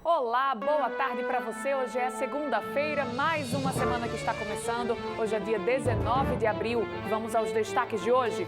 Olá, boa tarde para você. Hoje é segunda-feira, mais uma semana que está começando. Hoje é dia 19 de abril. Vamos aos destaques de hoje.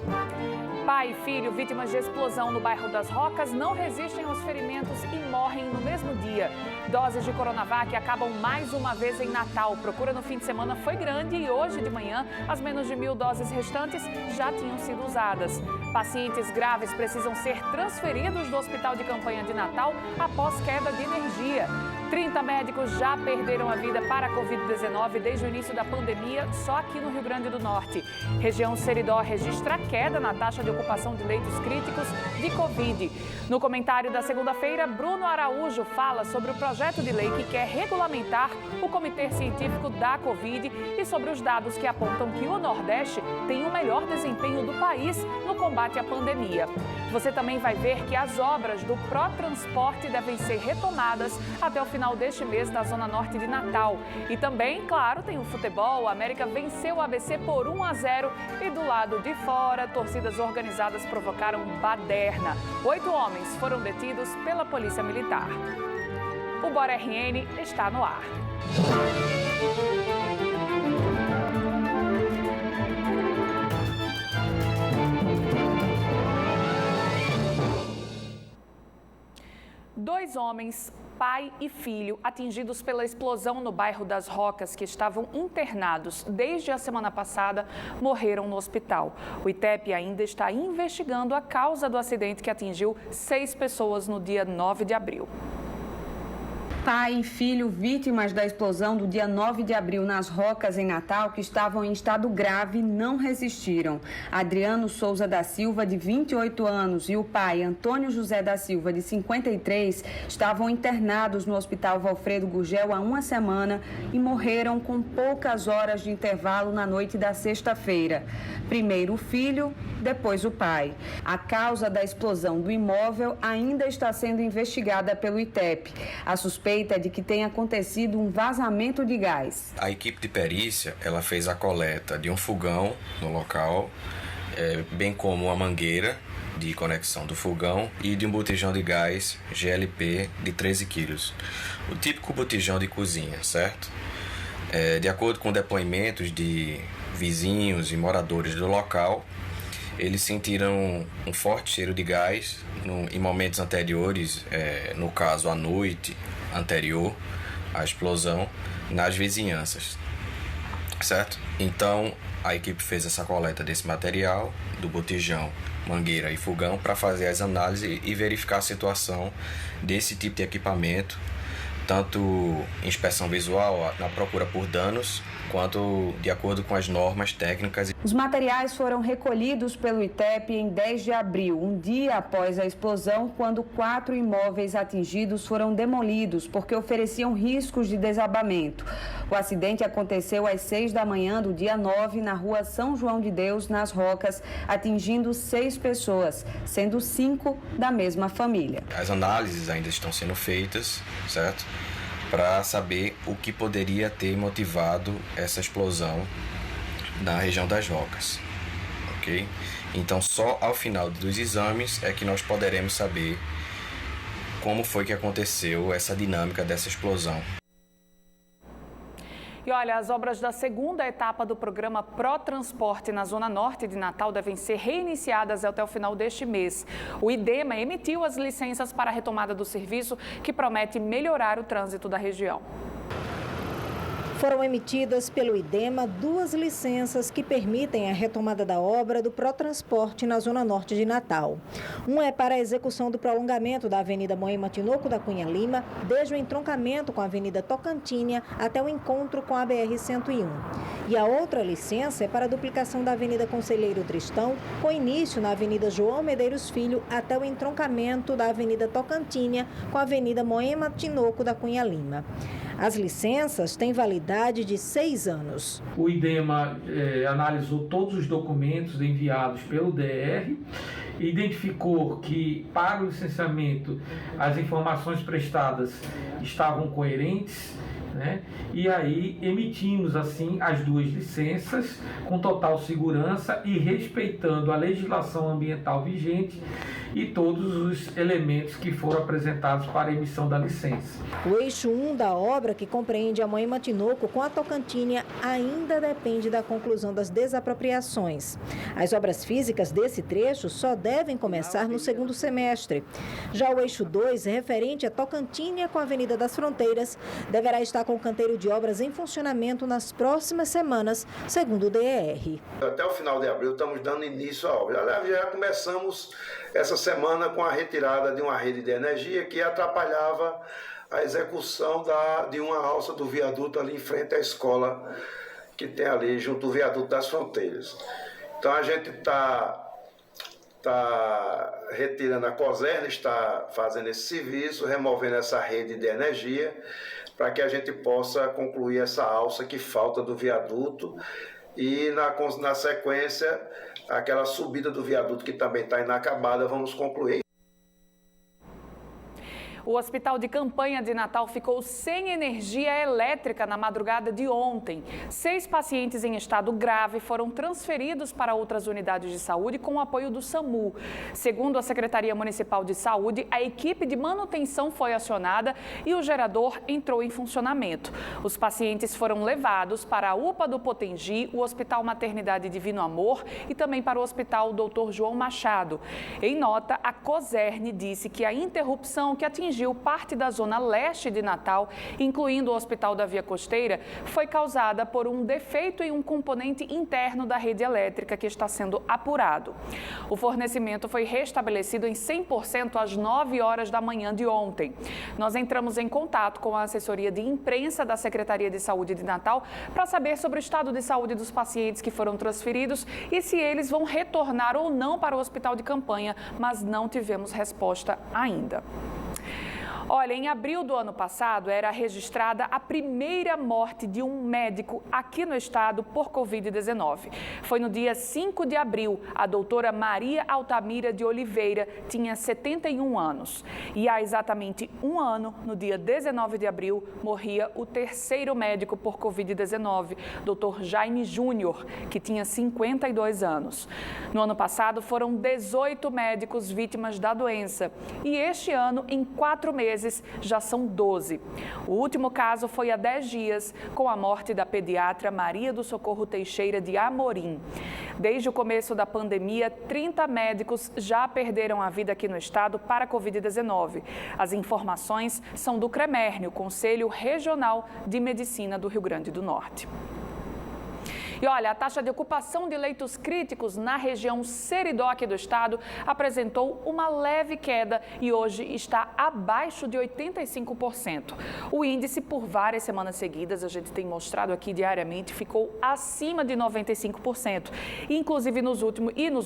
Pai e filho vítimas de explosão no bairro das Rocas não resistem aos ferimentos e morrem no mesmo dia. Doses de Coronavac acabam mais uma vez em Natal. Procura no fim de semana foi grande e hoje de manhã as menos de 1.000 doses restantes já tinham sido usadas. Pacientes graves precisam ser transferidos do hospital de campanha de Natal após queda de energia. 30 médicos já perderam a vida para a Covid-19 desde o início da pandemia, só aqui no Rio Grande do Norte. Região Seridó registra queda na taxa de ocupação de leitos críticos de Covid. No comentário da segunda-feira, Bruno Araújo fala sobre o projeto de lei que quer regulamentar o Comitê Científico da Covid e sobre os dados que apontam que o Nordeste tem o melhor desempenho do país no combate à pandemia. Você também vai ver que as obras do Protransporte devem ser retomadas até o final deste mês na Zona Norte de Natal. E também, claro, tem o futebol. A América venceu o ABC por 1-0 e do lado de fora, torcidas organizadas provocaram baderna. 8 homens foram detidos pela Polícia Militar. O Bora RN está no ar. Dois homens, pai e filho, atingidos pela explosão no bairro das Rocas, que estavam internados desde a semana passada, morreram no hospital. O ITEP ainda está investigando a causa do acidente que atingiu 6 pessoas no dia 9 de abril. Pai e filho vítimas da explosão do dia 9 de abril nas Rocas, em Natal, que estavam em estado grave, não resistiram. Adriano Souza da Silva, de 28 anos, e o pai, Antônio José da Silva, de 53, estavam internados no Hospital Valfredo Gurgel há uma semana e morreram com poucas horas de intervalo na noite da sexta-feira. Primeiro o filho, depois o pai. A causa da explosão do imóvel ainda está sendo investigada pelo ITEP. A suspeita é de que tenha acontecido um vazamento de gás. A equipe de perícia, ela fez a coleta de um fogão no local, bem como uma mangueira de conexão do fogão e de um botijão de gás GLP de 13 quilos. O típico botijão de cozinha, certo? De acordo com depoimentos de vizinhos e moradores do local, eles sentiram um forte cheiro de gás em momentos anteriores, no caso, à noite anterior à explosão, nas vizinhanças, certo? Então, a equipe fez essa coleta desse material, do botijão, mangueira e fogão, para fazer as análises e verificar a situação desse tipo de equipamento, tanto inspeção visual, na procura por danos, quanto de acordo com as normas técnicas. Os materiais foram recolhidos pelo ITEP em 10 de abril, um dia após a explosão, quando 4 imóveis atingidos foram demolidos porque ofereciam riscos de desabamento. O acidente aconteceu às 6 da manhã do dia 9, na rua São João de Deus, nas Rocas, atingindo 6 pessoas, sendo 5 da mesma família. As análises ainda estão sendo feitas, certo? Para saber o que poderia ter motivado essa explosão na região das Rocas, ok? Então, só ao final dos exames é que nós poderemos saber como foi que aconteceu essa dinâmica dessa explosão. E olha, as obras da segunda etapa do programa Protransporte na Zona Norte de Natal devem ser reiniciadas até o final deste mês. O IDEMA emitiu as licenças para a retomada do serviço, que promete melhorar o trânsito da região. Foram emitidas pelo IDEMA 2 licenças que permitem a retomada da obra do Protransporte na Zona Norte de Natal. Uma é para a execução do prolongamento da Avenida Moema Tinoco da Cunha Lima, desde o entroncamento com a Avenida Tocantinha até o encontro com a BR-101. E a outra licença é para a duplicação da Avenida Conselheiro Tristão, com início na Avenida João Medeiros Filho até o entroncamento da Avenida Tocantinha com a Avenida Moema Tinoco da Cunha Lima. As licenças têm validade de 6 anos. O IDEMA analisou todos os documentos enviados pelo DR e identificou que, para o licenciamento, as informações prestadas estavam coerentes, né? E aí emitimos assim as 2 licenças com total segurança e respeitando a legislação ambiental vigente e todos os elementos que foram apresentados para a emissão da licença. O eixo 1 da obra, que compreende a Moema-Tinoco com a Tocantins, ainda depende da conclusão das desapropriações. As obras físicas desse trecho só devem começar no segundo semestre. Já o eixo 2, referente a Tocantins com a Avenida das Fronteiras, deverá estar com o canteiro de obras em funcionamento nas próximas semanas, segundo o DER. Até o final de abril estamos dando início à obra. Aliás, já começamos essa semana com a retirada de uma rede de energia que atrapalhava a execução de uma alça do viaduto ali em frente à escola que tem ali junto ao viaduto das Fronteiras. Então a gente está retirando a COSERN, está fazendo esse serviço, removendo essa rede de energia para que a gente possa concluir essa alça que falta do viaduto e na sequência aquela subida do viaduto que também está inacabada, vamos concluir. O Hospital de Campanha de Natal ficou sem energia elétrica na madrugada de ontem. 6 pacientes em estado grave foram transferidos para outras unidades de saúde com o apoio do SAMU. Segundo a Secretaria Municipal de Saúde, a equipe de manutenção foi acionada e o gerador entrou em funcionamento. Os pacientes foram levados para a UPA do Potengi, o Hospital Maternidade Divino Amor e também para o Hospital Dr. João Machado. Em nota, a COSERN disse que a interrupção que atingiu parte da zona leste de Natal, incluindo o Hospital da Via Costeira, foi causada por um defeito em um componente interno da rede elétrica que está sendo apurado. O fornecimento foi restabelecido em 100% às 9 horas da manhã de ontem. Nós entramos em contato com a assessoria de imprensa da Secretaria de Saúde de Natal para saber sobre o estado de saúde dos pacientes que foram transferidos e se eles vão retornar ou não para o hospital de campanha, mas não tivemos resposta ainda. Olha, em abril do ano passado era registrada a primeira morte de um médico aqui no estado por Covid-19. Foi no dia 5 de abril, a doutora Maria Altamira de Oliveira tinha 71 anos. E há exatamente um ano, no dia 19 de abril, morria o terceiro médico por Covid-19, doutor Jaime Júnior, que tinha 52 anos. No ano passado foram 18 médicos vítimas da doença e este ano, em 4 meses, já são 12. O último caso foi há 10 dias, com a morte da pediatra Maria do Socorro Teixeira de Amorim. Desde o começo da pandemia, 30 médicos já perderam a vida aqui no estado para a Covid-19. As informações são do CREMERN, o Conselho Regional de Medicina do Rio Grande do Norte. E olha, a taxa de ocupação de leitos críticos na região Seridó aqui do estado apresentou uma leve queda e hoje está abaixo de 85%. O índice, por várias semanas seguidas, a gente tem mostrado aqui diariamente, ficou acima de 95%. Inclusive nos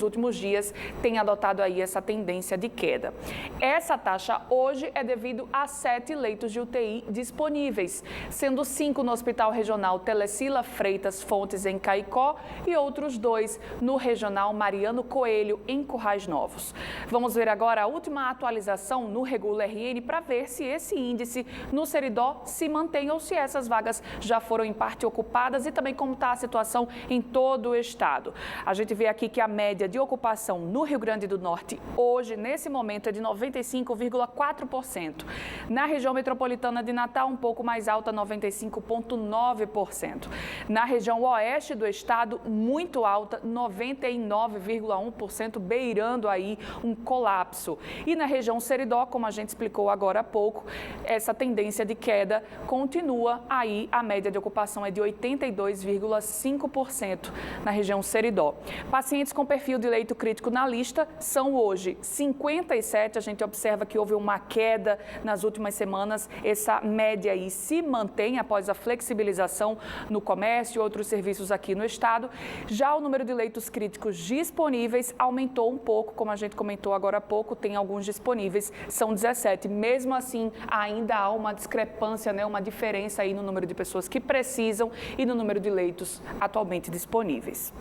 últimos dias tem adotado aí essa tendência de queda. Essa taxa hoje é devido a 7 leitos de UTI disponíveis, sendo 5 no Hospital Regional Telecila Freitas Fontes, em Caicó, e outros 2 no Regional Mariano Coelho, em Currais Novos. Vamos ver agora a última atualização no Regula RN para ver se esse índice no Seridó se mantém ou se essas vagas já foram em parte ocupadas e também como está a situação em todo o estado. A gente vê aqui que a média de ocupação no Rio Grande do Norte hoje, nesse momento, é de 95,4%. Na região metropolitana de Natal, um pouco mais alta, 95,9%. Na região oeste do estado, muito alta, 99,1%, beirando aí um colapso. E na região Seridó, como a gente explicou agora há pouco, essa tendência de queda continua aí, a média de ocupação é de 82,5% na região Seridó. Pacientes com perfil de leito crítico na lista são hoje 57, a gente observa que houve uma queda nas últimas semanas, essa média aí se mantém após a flexibilização no comércio e outros serviços aqui no estado. Já o número de leitos críticos disponíveis aumentou um pouco, como a gente comentou agora há pouco, tem alguns disponíveis, são 17. Mesmo assim, ainda há uma discrepância, né, uma diferença aí no número de pessoas que precisam e no número de leitos atualmente disponíveis.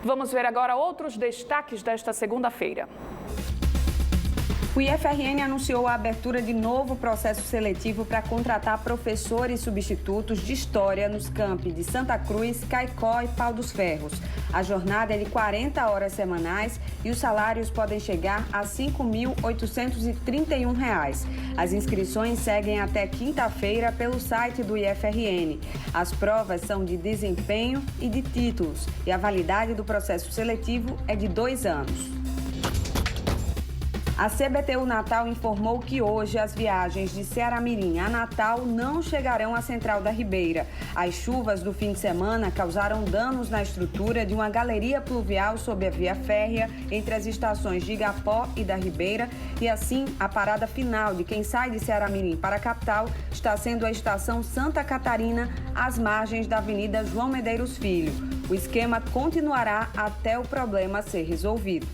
Vamos ver agora outros destaques desta segunda-feira. O IFRN anunciou a abertura de novo processo seletivo para contratar professores substitutos de História nos campi de Santa Cruz, Caicó e Pau dos Ferros. A jornada é de 40 horas semanais e os salários podem chegar a R$ 5.831. As inscrições seguem até quinta-feira pelo site do IFRN. As provas são de desempenho e de títulos e a validade do processo seletivo é de 2 anos. A CBTU Natal informou que hoje as viagens de Ceará-Mirim a Natal não chegarão à Central da Ribeira. As chuvas do fim de semana causaram danos na estrutura de uma galeria pluvial sob a via férrea entre as estações de Igapó e da Ribeira e assim a parada final de quem sai de Ceará-Mirim para a capital está sendo a estação Santa Catarina, às margens da Avenida João Medeiros Filho. O esquema continuará até o problema ser resolvido.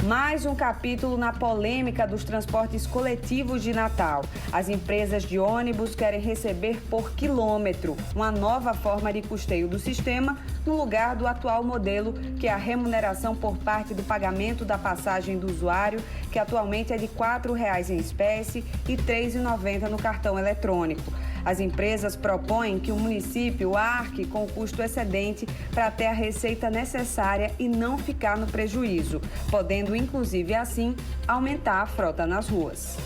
Mais um capítulo na polêmica dos transportes coletivos de Natal. As empresas de ônibus querem receber por quilômetro, uma nova forma de custeio do sistema, no lugar do atual modelo, que é a remuneração por parte do pagamento da passagem do usuário, que atualmente é de R$ 4,00 em espécie e R$ 3,90 no cartão eletrônico. As empresas propõem que o município arque com o custo excedente para ter a receita necessária e não ficar no prejuízo, podendo, inclusive, assim, aumentar a frota nas ruas.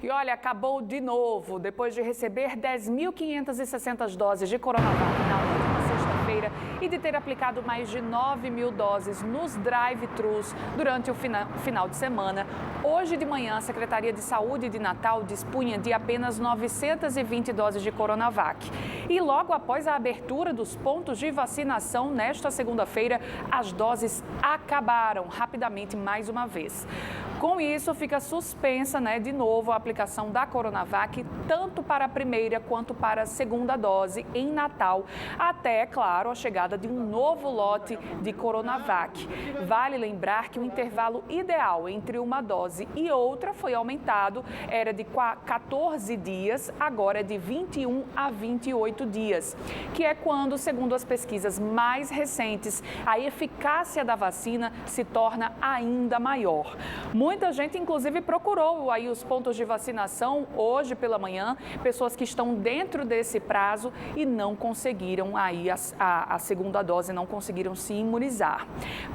E olha, acabou de novo. Depois de receber 10.560 doses de Coronavac na última sexta-feira e de ter aplicado mais de 9.000 doses nos drive-thrus durante o final de semana, hoje de manhã a Secretaria de Saúde de Natal dispunha de apenas 920 doses de Coronavac. E logo após a abertura dos pontos de vacinação nesta segunda-feira, as doses acabaram rapidamente mais uma vez. Com isso, fica suspensa, de novo, a aplicação da Coronavac, tanto para a primeira quanto para a segunda dose em Natal, até, é claro, a chegada de um novo lote de Coronavac. Vale lembrar que o intervalo ideal entre uma dose e outra foi aumentado, era de 14 dias, agora é de 21 a 28 dias, que é quando, segundo as pesquisas mais recentes, a eficácia da vacina se torna ainda maior. Muita gente, inclusive, procurou aí os pontos de vacinação hoje pela manhã, pessoas que estão dentro desse prazo e não conseguiram aí a segunda dose, não conseguiram se imunizar.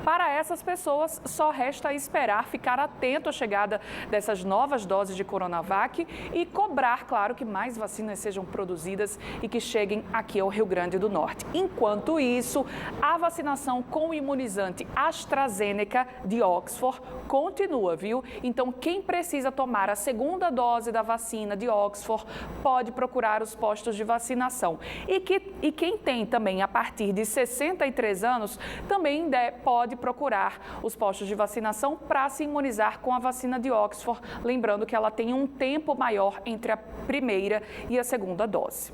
Para essas pessoas, só resta esperar, ficar atento à chegada dessas novas doses de Coronavac e cobrar, claro, que mais vacinas sejam produzidas e que cheguem aqui ao Rio Grande do Norte. Enquanto isso, a vacinação com o imunizante AstraZeneca de Oxford continua, viu? Então, quem precisa tomar a segunda dose da vacina de Oxford pode procurar os postos de vacinação. E quem tem também a partir de 63 anos também pode procurar os postos de vacinação para se imunizar com a vacina de Oxford, lembrando que ela tem um tempo maior entre a primeira e a segunda dose.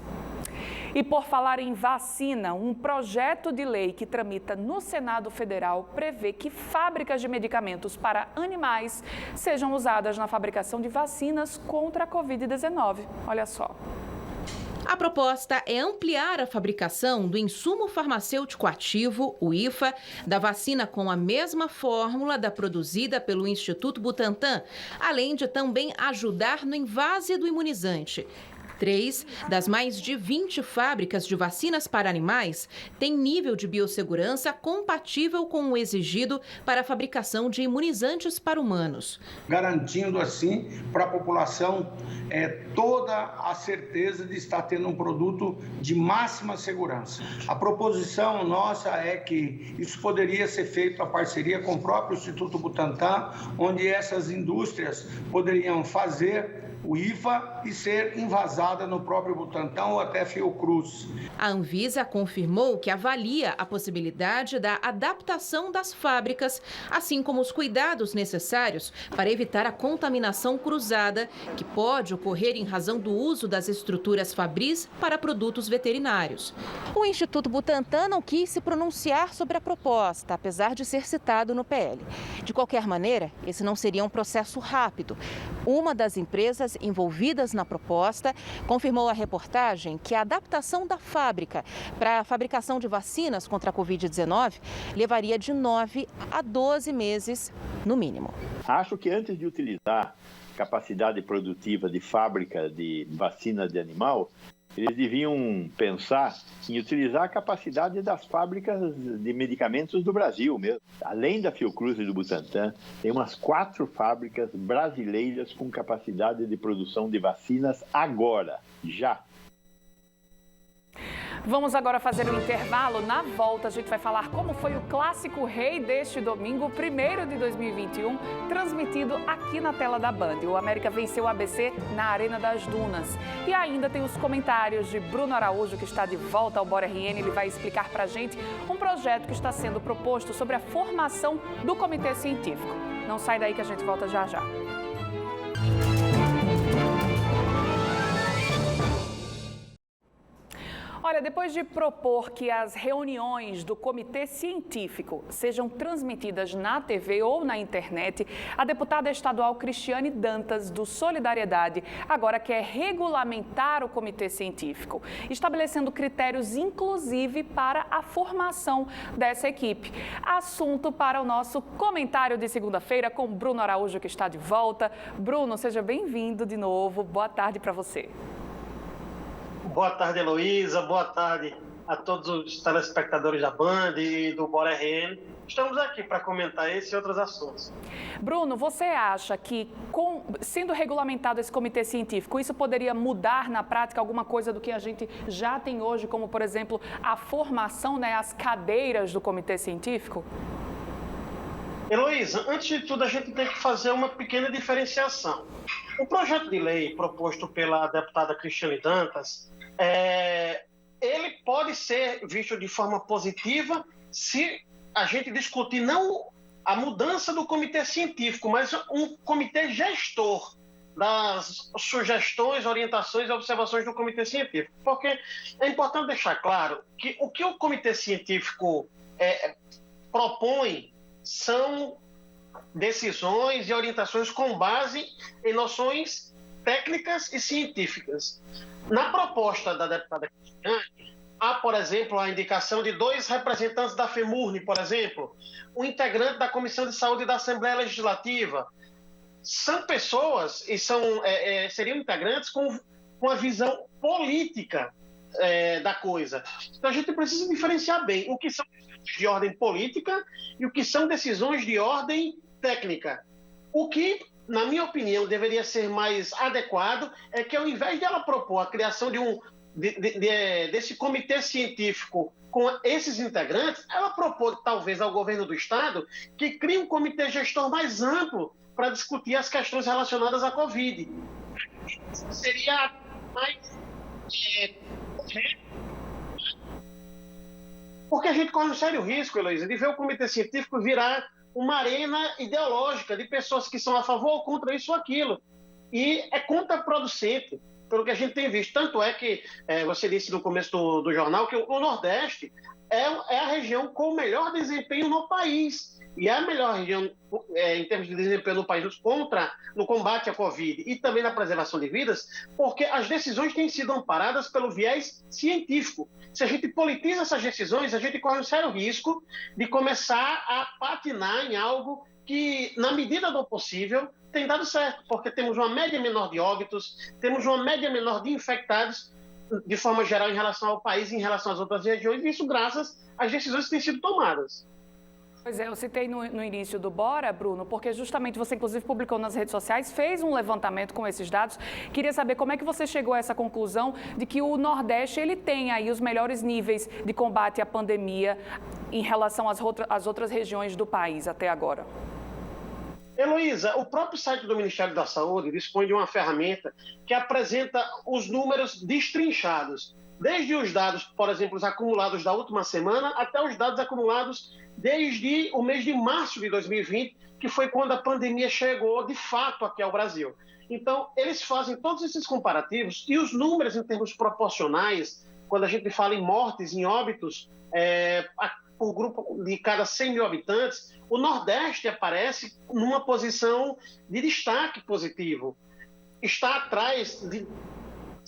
E por falar em vacina, um projeto de lei que tramita no Senado Federal prevê que fábricas de medicamentos para animais sejam usadas na fabricação de vacinas contra a Covid-19. Olha só. A proposta é ampliar a fabricação do insumo farmacêutico ativo, o IFA, da vacina com a mesma fórmula da produzida pelo Instituto Butantan, além de também ajudar no invase do imunizante. 3 das mais de 20 fábricas de vacinas para animais têm nível de biossegurança compatível com o exigido para a fabricação de imunizantes para humanos. Garantindo, assim, para a população toda a certeza de estar tendo um produto de máxima segurança. A proposição nossa é que isso poderia ser feito a parceria com o próprio Instituto Butantan, onde essas indústrias poderiam fazer o IFA e ser invasada no próprio Butantan ou até Fiocruz. A Anvisa confirmou que avalia a possibilidade da adaptação das fábricas, assim como os cuidados necessários para evitar a contaminação cruzada, que pode ocorrer em razão do uso das estruturas fabris para produtos veterinários. O Instituto Butantan não quis se pronunciar sobre a proposta, apesar de ser citado no PL. De qualquer maneira, esse não seria um processo rápido. Uma das empresas envolvidas na proposta confirmou à reportagem que a adaptação da fábrica para a fabricação de vacinas contra a Covid-19 levaria de 9 a 12 meses, no mínimo. Acho que antes de utilizar capacidade produtiva de fábrica de vacina de animal, eles deviam pensar em utilizar a capacidade das fábricas de medicamentos do Brasil mesmo. Além da Fiocruz e do Butantan, tem umas 4 fábricas brasileiras com capacidade de produção de vacinas agora, já. Vamos agora fazer um intervalo. Na volta, a gente vai falar como foi o Clássico Rei deste domingo, 1º de 2021, transmitido aqui na tela da Band. O América venceu o ABC na Arena das Dunas. E ainda tem os comentários de Bruno Araújo, que está de volta ao Bora RN. Ele vai explicar para a gente um projeto que está sendo proposto sobre a formação do Comitê Científico. Não sai daí que a gente volta já já. Olha, depois de propor que as reuniões do Comitê Científico sejam transmitidas na TV ou na internet, a deputada estadual Cristiane Dantas, do Solidariedade, agora quer regulamentar o Comitê Científico, estabelecendo critérios, inclusive, para a formação dessa equipe. Assunto para o nosso comentário de segunda-feira com Bruno Araújo, que está de volta. Bruno, seja bem-vindo de novo. Boa tarde para você. Boa tarde, Heloísa. Boa tarde a todos os telespectadores da Band e do Bora RN. Estamos aqui para comentar esse e outros assuntos. Bruno, você acha que, sendo regulamentado esse comitê científico, isso poderia mudar na prática alguma coisa do que a gente já tem hoje, como, por exemplo, a formação, as cadeiras do comitê científico? Heloísa, antes de tudo, a gente tem que fazer uma pequena diferenciação. O projeto de lei proposto pela deputada Cristiane Dantas, ele pode ser visto de forma positiva se a gente discutir não a mudança do comitê científico, mas um comitê gestor das sugestões, orientações e observações do comitê científico. Porque é importante deixar claro que o que o comitê científico propõe são decisões e orientações com base em noções técnicas e científicas. Na proposta da deputada Cristiane, há, por exemplo, a indicação de 2 representantes da FEMURNE, por exemplo, um integrante da Comissão de Saúde da Assembleia Legislativa. São pessoas e seriam integrantes com a visão política da coisa. Então a gente precisa diferenciar bem o que são decisões de ordem política e o que são decisões de ordem técnica. O que, na minha opinião, deveria ser mais adequado é que, ao invés de ela propor a criação desse comitê científico com esses integrantes, ela propôs, talvez, ao governo do Estado que crie um comitê gestor mais amplo para discutir as questões relacionadas à Covid. Seria mais porque a gente corre um sério risco, Heloísa, de ver o comitê científico virar uma arena ideológica de pessoas que são a favor ou contra isso ou aquilo. E é contraproducente, pelo que a gente tem visto. Tanto é que, você disse no começo do jornal, que o Nordeste é a região com o melhor desempenho no país. E é a melhor região, em termos de desempenho no país, no combate à Covid e também na preservação de vidas, porque as decisões têm sido amparadas pelo viés científico. Se a gente politiza essas decisões, a gente corre um sério risco de começar a patinar em algo que, na medida do possível, tem dado certo, porque temos uma média menor de óbitos, temos uma média menor de infectados, de forma geral, em relação ao país e em relação às outras regiões, e isso graças às decisões que têm sido tomadas. Pois é, eu citei no início do Bora, Bruno, porque justamente você, inclusive, publicou nas redes sociais, fez um levantamento com esses dados. Queria saber como é que você chegou a essa conclusão de que o Nordeste ele tem aí os melhores níveis de combate à pandemia em relação às outras regiões do país até agora. Heloísa, o próprio site do Ministério da Saúde dispõe de uma ferramenta que apresenta os números destrinchados, desde os dados, por exemplo, os acumulados da última semana, até os dados acumulados desde o mês de março de 2020, que foi quando a pandemia chegou de fato aqui ao Brasil. Então, eles fazem todos esses comparativos e os números em termos proporcionais quando a gente fala em mortes, em óbitos, por grupo de cada 100 mil habitantes, o Nordeste aparece numa posição de destaque positivo. Está atrás de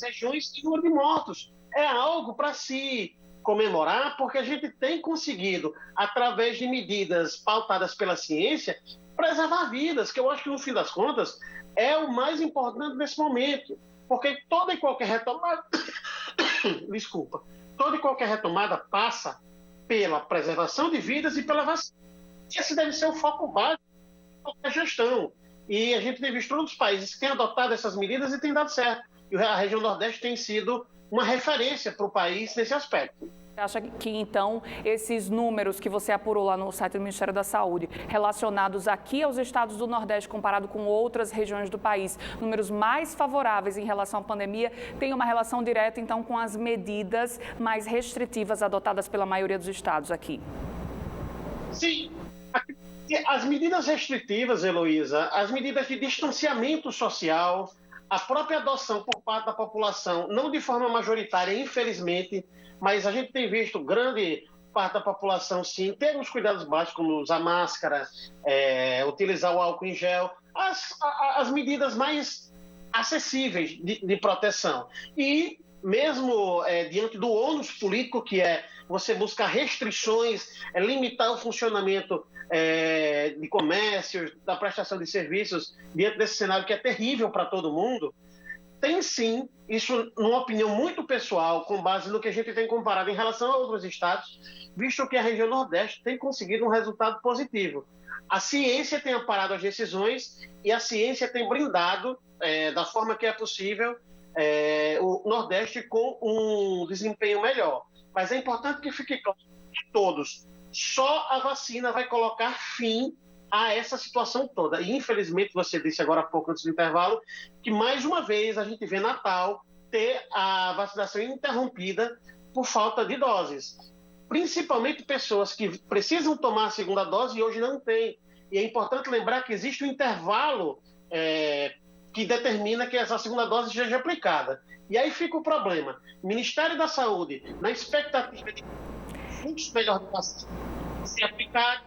regiões de número de mortos. É algo para se comemorar, porque a gente tem conseguido, através de medidas pautadas pela ciência, preservar vidas, que eu acho que, no fim das contas, é o mais importante nesse momento. Porque toda e qualquer retomada... Desculpa. Toda e qualquer retomada passa pela preservação de vidas e pela vacina. Esse deve ser o foco básico de qualquer gestão. E a gente tem visto outros países que têm adotado essas medidas e tem dado certo. E a região Nordeste tem sido uma referência para o país nesse aspecto. Você acha que, então, esses números que você apurou lá no site do Ministério da Saúde, relacionados aqui aos estados do Nordeste, comparado com outras regiões do país, números mais favoráveis em relação à pandemia, tem uma relação direta, então, com as medidas mais restritivas adotadas pela maioria dos estados aqui? Sim. As medidas restritivas, Heloísa, as medidas de distanciamento social, a própria adoção por parte da população, não de forma majoritária, infelizmente, mas a gente tem visto grande parte da população, sim, ter os cuidados básicos, como usar máscara, utilizar o álcool em gel, as medidas mais acessíveis de proteção. E mesmo diante do ônus político, que é você buscar restrições, limitar o funcionamento de comércios, da prestação de serviços, diante desse cenário que é terrível para todo mundo, tem sim, isso numa opinião muito pessoal, com base no que a gente tem comparado em relação a outros estados, visto que a região Nordeste tem conseguido um resultado positivo. A ciência tem amparado as decisões e a ciência tem blindado, da forma que é possível, o Nordeste com um desempenho melhor. Mas é importante que fique claro que todos, só a vacina vai colocar fim a essa situação toda. E, infelizmente, você disse agora há pouco, antes do intervalo, que mais uma vez a gente vê Natal ter a vacinação interrompida por falta de doses. Principalmente pessoas que precisam tomar a segunda dose e hoje não têm. E é importante lembrar que existe um intervalo que determina que essa segunda dose seja aplicada. E aí fica o problema. O Ministério da Saúde, na expectativa de muitos melhores vacinas se aplicar,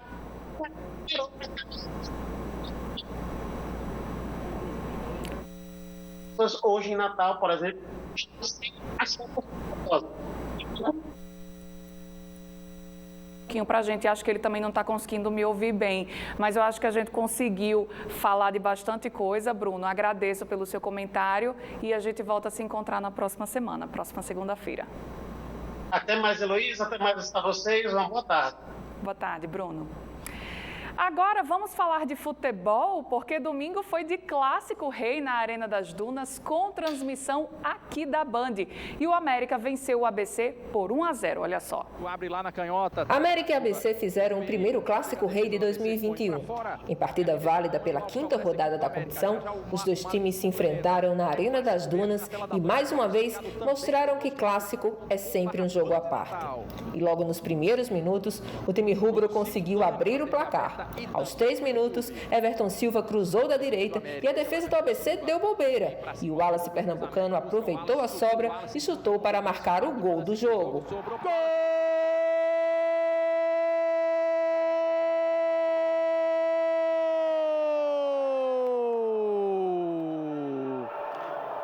hoje em Natal, por exemplo, estão sem ação por para a gente, acho que ele também não está conseguindo me ouvir bem, mas eu acho que a gente conseguiu falar de bastante coisa. Bruno, agradeço pelo seu comentário e a gente volta a se encontrar na próxima semana, próxima segunda-feira. Até mais, Heloísa, até mais a vocês, uma boa tarde. Boa tarde, Bruno. Agora vamos falar de futebol, porque domingo foi de Clássico Rei na Arena das Dunas, com transmissão aqui da Band. E o América venceu o ABC por 1-0, olha só. América e ABC fizeram o primeiro Clássico Rei de 2021. Em partida válida pela 5ª rodada da competição, os dois times se enfrentaram na Arena das Dunas e, mais uma vez, mostraram que clássico é sempre um jogo à parte. E logo nos primeiros minutos, o time rubro conseguiu abrir o placar. Aos 3 minutos, Everton Silva cruzou da direita e a defesa do ABC deu bobeira. E o Wallace pernambucano aproveitou a sobra e chutou para marcar o gol do jogo.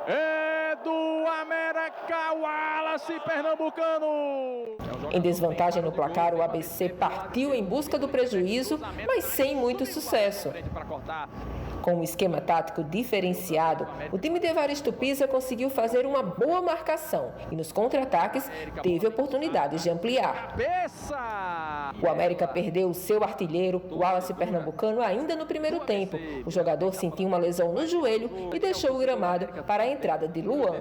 É do América, Wallace pernambucano. Em desvantagem no placar, o ABC partiu em busca do prejuízo, mas sem muito sucesso. Com um esquema tático diferenciado, o time de Evaristo Pisa conseguiu fazer uma boa marcação e nos contra-ataques teve oportunidades de ampliar. O América perdeu o seu artilheiro, o Wallace pernambucano, ainda no primeiro tempo. O jogador sentiu uma lesão no joelho e deixou o gramado para a entrada de Luan.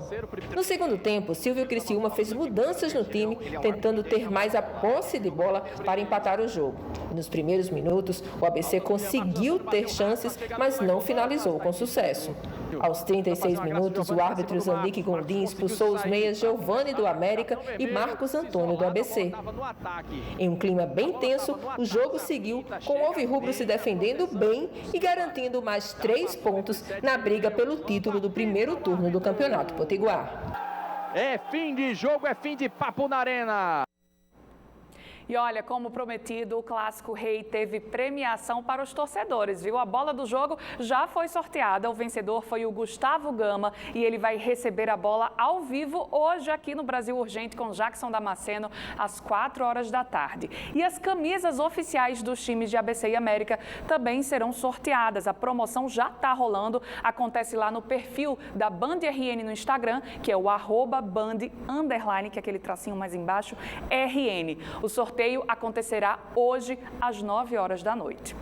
No segundo tempo, Silvio Criciúma fez mudanças no time, tentando ter mais a posse de bola para empatar o jogo. E nos primeiros minutos, o ABC conseguiu ter chances, mas não finalizou com sucesso. Aos 36 minutos, o árbitro Zandique Gondim expulsou os meias Giovani do América e Marcos Antônio do ABC. Em um clima bem tenso, o jogo seguiu, com o Alvirrubro se defendendo bem e garantindo mais 3 pontos na briga pelo título do primeiro turno do Campeonato Potiguar. É fim de jogo, é fim de papo na arena. E olha, como prometido, o Clássico Rei teve premiação para os torcedores, viu? A bola do jogo já foi sorteada, o vencedor foi o Gustavo Gama e ele vai receber a bola ao vivo hoje aqui no Brasil Urgente com Jackson Damasceno às 4 horas da tarde. E as camisas oficiais dos times de ABC e América também serão sorteadas. A promoção já está rolando, acontece lá no perfil da Band RN no Instagram, que é o @Band_, que é aquele tracinho mais embaixo, RN. O sorteio acontecerá hoje às 9 horas da noite.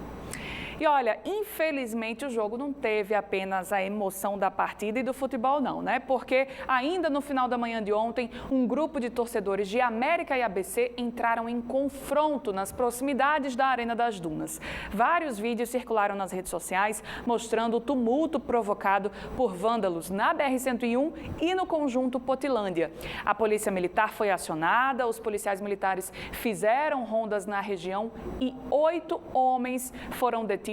E olha, infelizmente o jogo não teve apenas a emoção da partida e do futebol não, né? Porque ainda no final da manhã de ontem, um grupo de torcedores de América e ABC entraram em confronto nas proximidades da Arena das Dunas. Vários vídeos circularam nas redes sociais mostrando o tumulto provocado por vândalos na BR-101 e no conjunto Potilândia. A polícia militar foi acionada, os policiais militares fizeram rondas na região e 8 homens foram detidos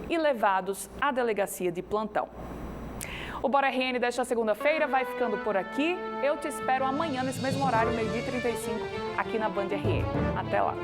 e levados à delegacia de plantão. O Bora RN desta segunda-feira vai ficando por aqui. Eu te espero amanhã nesse mesmo horário, 12h35, aqui na Band RN. Até lá!